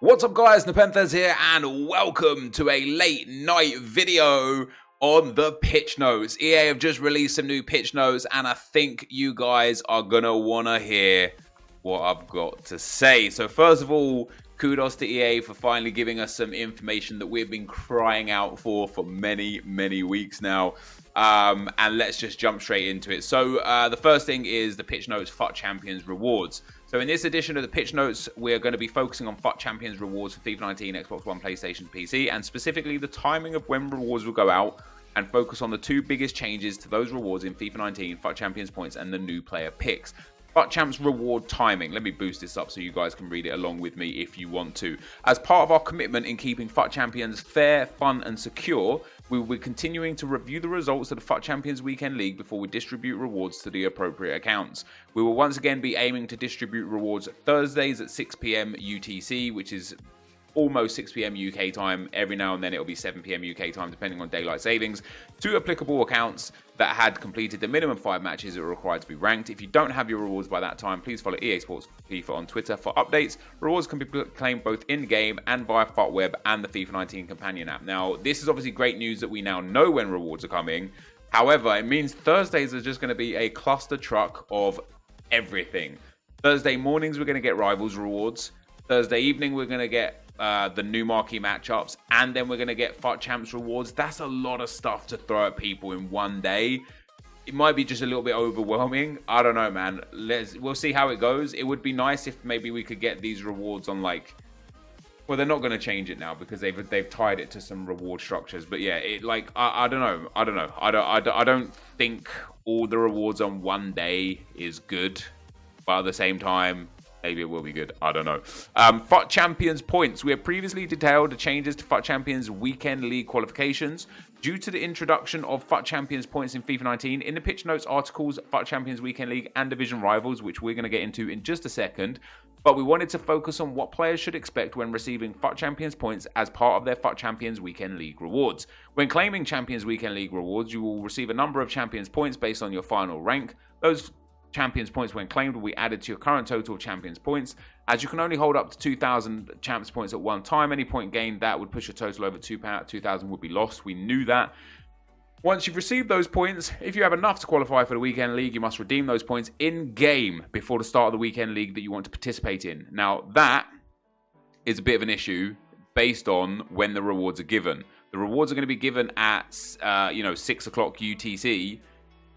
What's up guys, NepentheZ here and welcome to a late night video on the pitch notes. EA have just released some new pitch notes and I think you guys are gonna wanna hear what I've got to say. So first of all, kudos to EA for finally giving us some information that we've been crying out for many weeks now. And let's just jump straight into it. So the first thing is the pitch notes FUT Champions rewards. So in this edition of the pitch notes, we're going to be focusing on FUT Champions rewards for FIFA 19, Xbox One, PlayStation, PC, and specifically the timing of when rewards will go out, and focus on the two biggest changes to those rewards in FIFA 19, FUT Champions Points, and the new player picks. FUT Champs reward timing. Let me boost this up so you guys can read it along with me if you want to. As part of our commitment in keeping FUT Champions fair, fun, and secure, we will be continuing to review the results of the FUT Champions Weekend League before we distribute rewards to the appropriate accounts. We will once again be aiming to distribute rewards Thursdays at 6 PM UTC, which is almost 6 PM UK time. Every now and then it'll be 7 PM UK time depending on daylight savings, to applicable accounts that had completed the minimum 5 matches that were required to be ranked. If you don't have your rewards by that time, please follow EA Sports FIFA on Twitter for updates. Rewards can be claimed both in-game and via FUT Web and the FIFA 19 companion app. Now, this is obviously great news that we now know when rewards are coming. However, it means Thursdays are just going to be a cluster truck of everything. Thursday mornings, we're going to get Rivals rewards. Thursday evening, we're going to get the new marquee matchups, and then we're going to get FUT Champs rewards. That's a lot of stuff to throw at people in one day. It might be just a little bit overwhelming. I don't know, man. We'll see how it goes. It would be nice if maybe we could get these rewards on, like, well, they're not going to change it now because they've tied it to some reward structures. But yeah, I don't know. I don't think all the rewards on one day is good, but at the same time, maybe it will be good. I don't know. FUT Champions Points. We have previously detailed the changes to FUT Champions Weekend League qualifications. Due to the introduction of FUT Champions Points in FIFA 19, in the pitch notes articles, FUT Champions Weekend League and Division Rivals, which we're going to get into in just a second. But we wanted to focus on what players should expect when receiving FUT Champions Points as part of their FUT Champions Weekend League rewards. When claiming Champions Weekend League rewards, you will receive a number of Champions Points based on your final rank. Those Champions Points, when claimed, will be added to your current total of Champions Points. As you can only hold up to 2,000 Champions Points at one time, any point gained that would push your total over 2,000 would be lost. We knew that. Once you've received those points, if you have enough to qualify for the Weekend League, you must redeem those points in-game before the start of the Weekend League that you want to participate in. Now, that is a bit of an issue based on when the rewards are given. The rewards are going to be given at 6 o'clock UTC.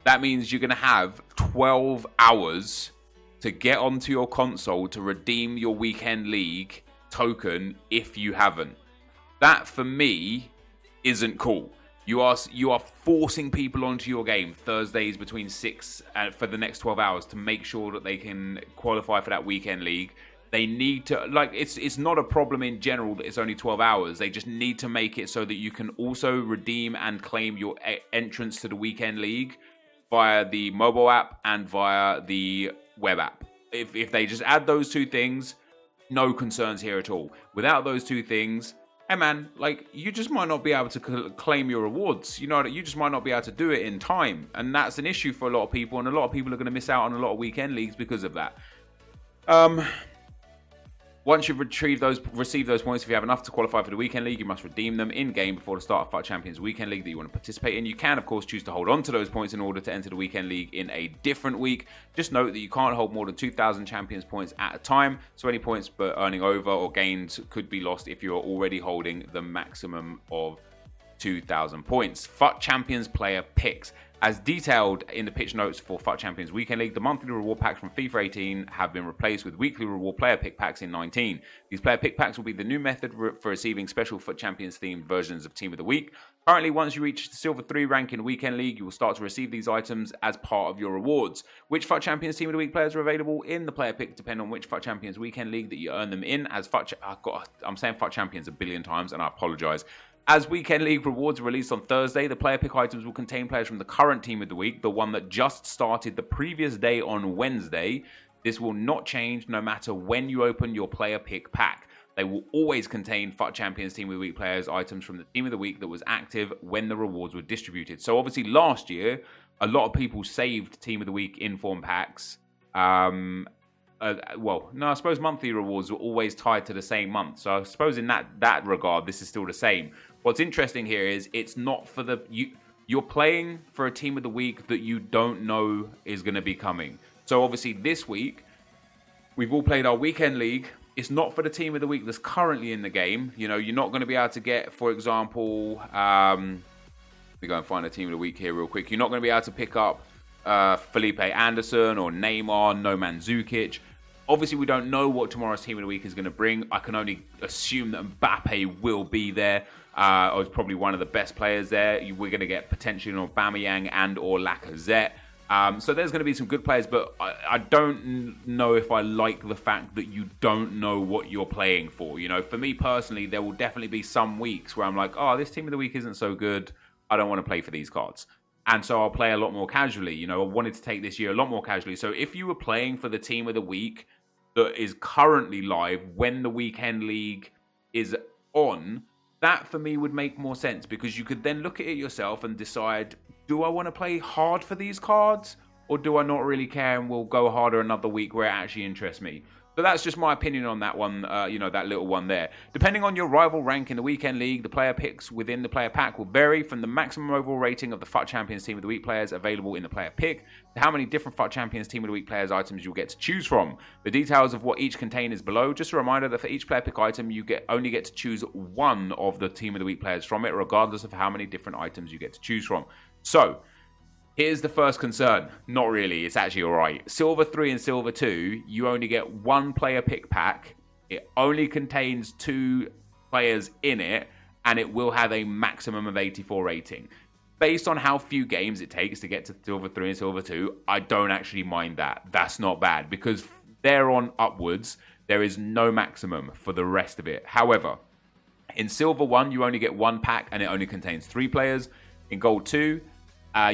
That means you're going to have 12 hours to get onto your console to redeem your Weekend League token if you haven't. That, for me, isn't cool. You are forcing people onto your game Thursdays between 6 and for the next 12 hours to make sure that they can qualify for that Weekend League. They need to, like, it's not a problem in general that it's only 12 hours. They just need to make it so that you can also redeem and claim your entrance to the Weekend League via the mobile app and via the web app. If they just add those two things, no concerns here at all. Without those two things, hey man, like, you just might not be able to claim your rewards. You know, you just might not be able to do it in time. And that's an issue for a lot of people, and a lot of people are going to miss out on a lot of weekend leagues because of that. Once you've received those points, if you have enough to qualify for the Weekend League, you must redeem them in-game before the start of FUT Champions Weekend League that you want to participate in. You can, of course, choose to hold on to those points in order to enter the Weekend League in a different week. Just note that you can't hold more than 2,000 Champions Points at a time, so any points but earning over or gained could be lost if you are already holding the maximum of 2,000 points. FUT Champions Player Picks. As detailed in the pitch notes for FUT Champions Weekend League, the monthly reward packs from FIFA 18 have been replaced with weekly reward player pick packs in 19. These player pick packs will be the new method for receiving special FUT Champions themed versions of Team of the Week. Currently, once you reach the Silver 3 rank in Weekend League, you will start to receive these items as part of your rewards. Which FUT Champions Team of the Week players are available in the player pick depend on which FUT Champions Weekend League that you earn them in. I'm saying FUT Champions a billion times, and I apologize. As Weekend League rewards are released on Thursday, the player pick items will contain players from the current Team of the Week, the one that just started the previous day on Wednesday. This will not change no matter when you open your player pick pack. They will always contain FUT Champions Team of the Week players items from the Team of the Week that was active when the rewards were distributed. So obviously last year, a lot of people saved Team of the Week inform packs well, no, I suppose monthly rewards were always tied to the same month. So I suppose in that regard, this is still the same. What's interesting here is it's not for you're playing for a team of the week that you don't know is going to be coming. So obviously this week, we've all played our weekend league. It's not for the team of the week that's currently in the game. You know, you're not going to be able to get, for example, let me go and find a team of the week here real quick. You're not going to be able to pick up Felipe Anderson or Neymar, No Mandzukic. Obviously, we don't know what tomorrow's team of the week is going to bring. I can only assume that Mbappe will be there. Or is probably one of the best players there. We're going to get potentially an Aubameyang and or Lacazette. So there's going to be some good players, but I don't know if I like the fact that you don't know what you're playing for. You know, for me personally, there will definitely be some weeks where I'm like, oh, this team of the week isn't so good. I don't want to play for these cards. And so I'll play a lot more casually. You know, I wanted to take this year a lot more casually. So if you were playing for the team of the week that is currently live when the weekend league is on, that for me would make more sense, because you could then look at it yourself and decide, do I want to play hard for these cards, or do I not really care and will go harder another week where it actually interests me? So that's just my opinion on that one, you know, that little one there. Depending on your rival rank in the weekend league, the player picks within the player pack will vary from the maximum overall rating of the FUT Champions Team of the Week players available in the player pick to how many different FUT Champions Team of the Week players items you'll get to choose from. The details of what each contain is below. Just a reminder that for each player pick item, you only get to choose one of the Team of the Week players from it, regardless of how many different items you get to choose from. So, here's the first concern. Not really. It's actually all right. Silver 3 and Silver 2, you only get one player pick pack. It only contains 2 players in it, and it will have a maximum of 84 rating. Based on how few games it takes to get to Silver 3 and Silver 2, I don't actually mind that. That's not bad, because there on upwards, there is no maximum for the rest of it. However, in Silver 1, you only get 1 pack, and it only contains 3 players. In Gold 2,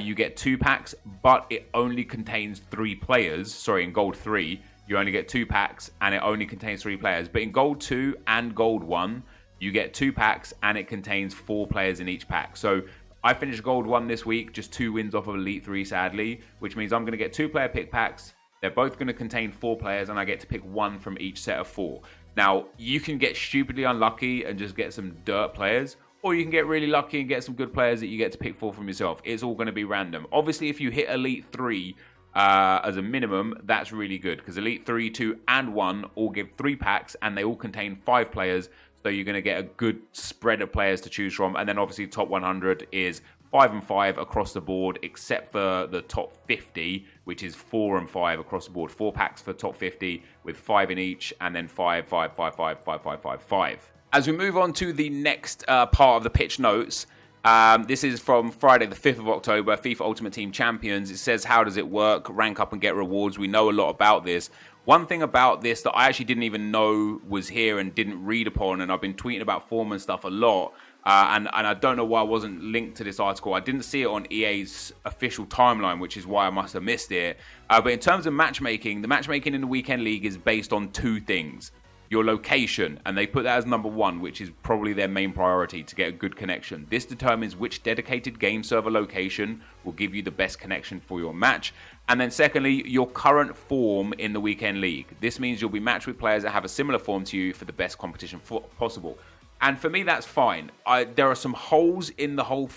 you get 2 packs, but it only contains 3 players. Sorry, in Gold 3, you only get 2 packs, and it only contains 3 players. But in Gold 2 and Gold 1, you get 2 packs, and it contains 4 players in each pack. So I finished Gold 1 this week, just 2 wins off of Elite 3, sadly, which means I'm going to get 2 player pick packs. They're both going to contain 4 players, and I get to pick 1 from each set of 4. Now, you can get stupidly unlucky and just get some dirt players, or you can get really lucky and get some good players that you get to pick 4 from yourself. It's all going to be random. Obviously, if you hit Elite 3 as a minimum, that's really good, because Elite 3, 2, and 1 all give 3 packs, and they all contain 5 players, so you're going to get a good spread of players to choose from. And then obviously top 100 is 5 and 5 across the board, except for the top 50, which is 4 and 5 across the board. 4 packs for top 50 with 5 in each, and then 5, 5, 5, 5, 5, 5, 5, 5. As we move on to the next part of the pitch notes, this is from Friday the 5th of October, FIFA Ultimate Team Champions. It says, how does it work? Rank up and get rewards. We know a lot about this. One thing about this that I actually didn't even know was here and didn't read upon, and I've been tweeting about form and stuff a lot, and I don't know why I wasn't linked to this article. I didn't see it on EA's official timeline, which is why I must have missed it. But in terms of matchmaking, the matchmaking in the Weekend League is based on 2 things. Your location, and they put that as number 1, which is probably their main priority, to get a good connection. This determines which dedicated game server location will give you the best connection for your match. And then secondly, your current form in the Weekend League. This means you'll be matched with players that have a similar form to you for the best competition possible. And for me, that's fine. There are some holes in the whole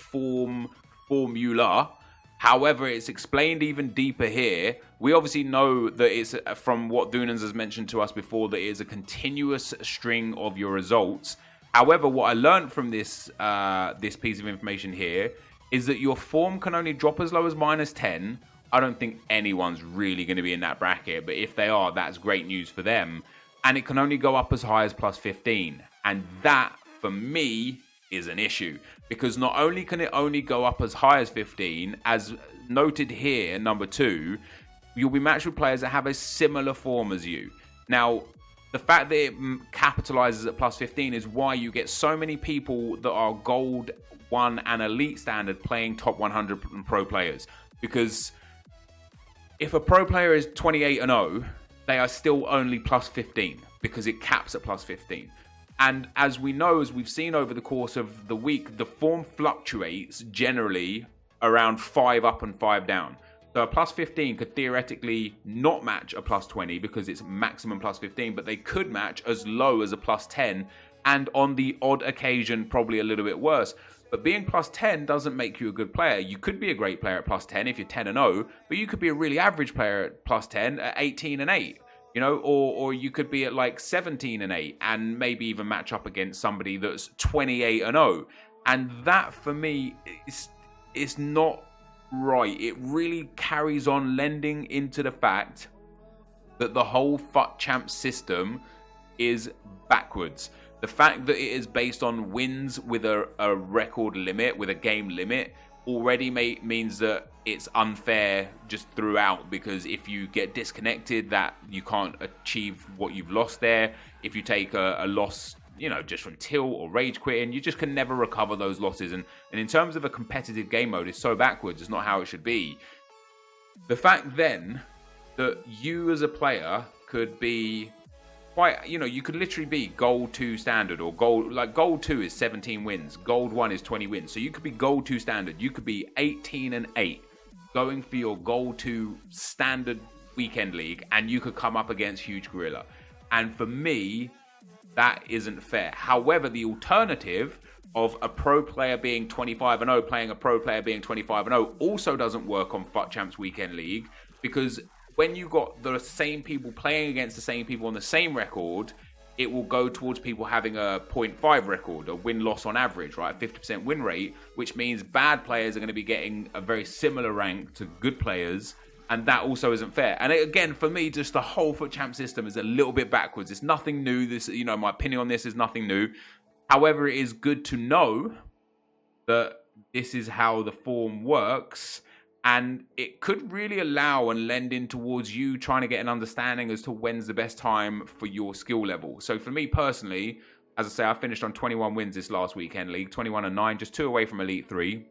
formula. However, it's explained even deeper here. We obviously know that it's, from what Dunans has mentioned to us before, that it is a continuous string of your results. However, what I learned from this this piece of information here is that your form can only drop as low as -10. I don't think anyone's really going to be in that bracket, but if they are, that's great news for them. And it can only go up as high as +15. And that, for me, is an issue, because not only can it only go up as high as 15, as noted here, number 2, you'll be matched with players that have a similar form as you. Now, the fact that it capitalizes at +15 is why you get so many people that are Gold 1 and Elite Standard playing top 100 pro players, because if a pro player is 28-0, they are still only +15, because it caps at +15. And as we know, as we've seen over the course of the week, the form fluctuates generally around 5 up and 5 down. So a plus 15 could theoretically not match a plus 20 because it's maximum plus 15, but they could match as low as a plus 10, and on the odd occasion, probably a little bit worse. But being plus 10 doesn't make you a good player. You could be a great player at plus 10 if you're 10-0, but you could be a really average player at plus 10 at 18-8. You know, or you could be at like 17-8 and maybe even match up against somebody that's 28-0. And that for me is not right. It really carries on lending into the fact that the whole FUT Champs system is backwards. The fact that it is based on wins with a record limit, with a game limit, already means that it's unfair just throughout, because if you get disconnected, that you can't achieve what you've lost there. If you take a loss, you know, just from tilt or rage quitting, you just can never recover those losses. And in terms of a competitive game mode, it's so backwards. It's not how it should be. The fact then that you as a player could be quite, you know, you could literally be gold 2 standard, or gold 2 is 17 wins, gold 1 is 20 wins. So you could be gold 2 standard, you could be 18-8 going for your gold 2 standard weekend league, and you could come up against Huge Gorilla. And for me, that isn't fair. However, the alternative of a pro player being 25-0 playing a pro player being 25-0 also doesn't work on FUT Champs Weekend League, because when you got the same people playing against the same people on the same record, it will go towards people having a 0.5 record, a win-loss on average, right? 50% win rate, which means bad players are going to be getting a very similar rank to good players, and that also isn't fair. And again, for me, just the whole FUT Champ system is a little bit backwards. It's nothing new. This, you know, my opinion on this is nothing new. However, it is good to know that this is how the form works, and it could really allow and lend in towards you trying to get an understanding as to when's the best time for your skill level. So for me personally, as I say, I finished on 21 wins this last weekend league, 21-9, just 2 away from Elite 3.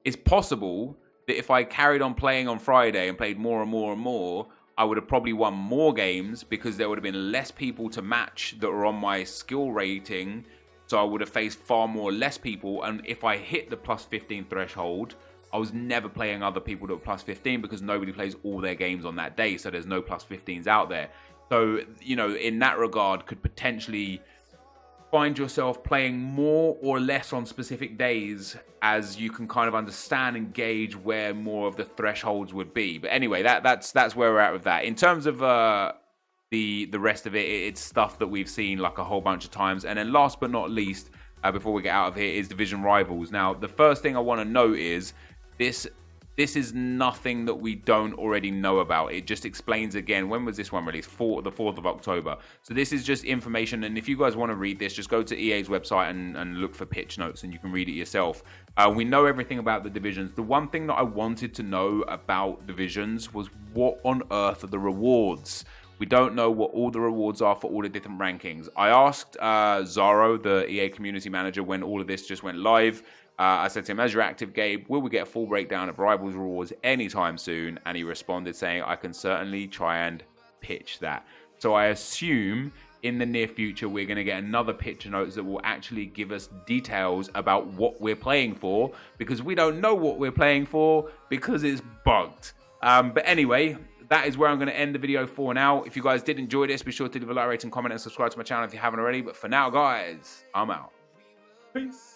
It's possible that if I carried on playing on Friday and played more and more and more, I would have probably won more games, because there would have been less people to match that were on my skill rating. So I would have faced far more less people. And if I hit the plus 15 threshold, I was never playing other people that were plus 15, because nobody plays all their games on that day. So there's no plus 15s out there. So, you know, in that regard, could potentially find yourself playing more or less on specific days, as you can kind of understand and gauge where more of the thresholds would be. But anyway, that's where we're at with that. In terms of the rest of it, it's stuff that we've seen like a whole bunch of times. And then last but not least, before we get out of here, is Division Rivals. Now, the first thing I want to note is this is nothing that we don't already know about. It just explains again, when was this one released? The 4th of October. So this is just information, and if you guys want to read this, just go to EA's website and look for pitch notes, and you can read it yourself. We know everything about the divisions. The one thing that I wanted to know about divisions was, what on earth are the rewards? We don't know what all the rewards are for all the different rankings. I asked Zaro, the EA community manager, when all of this just went live. I said to him, as you're active, Gabe, will we get a full breakdown of Rivals rewards anytime soon? And he responded saying, I can certainly try and pitch that. So I assume in the near future, we're going to get another pitch notes that will actually give us details about what we're playing for, because we don't know what we're playing for because it's bugged. But anyway, that is where I'm going to end the video for now. If you guys did enjoy this, be sure to leave a like, rate, and comment, and subscribe to my channel if you haven't already. But for now, guys, I'm out. Peace.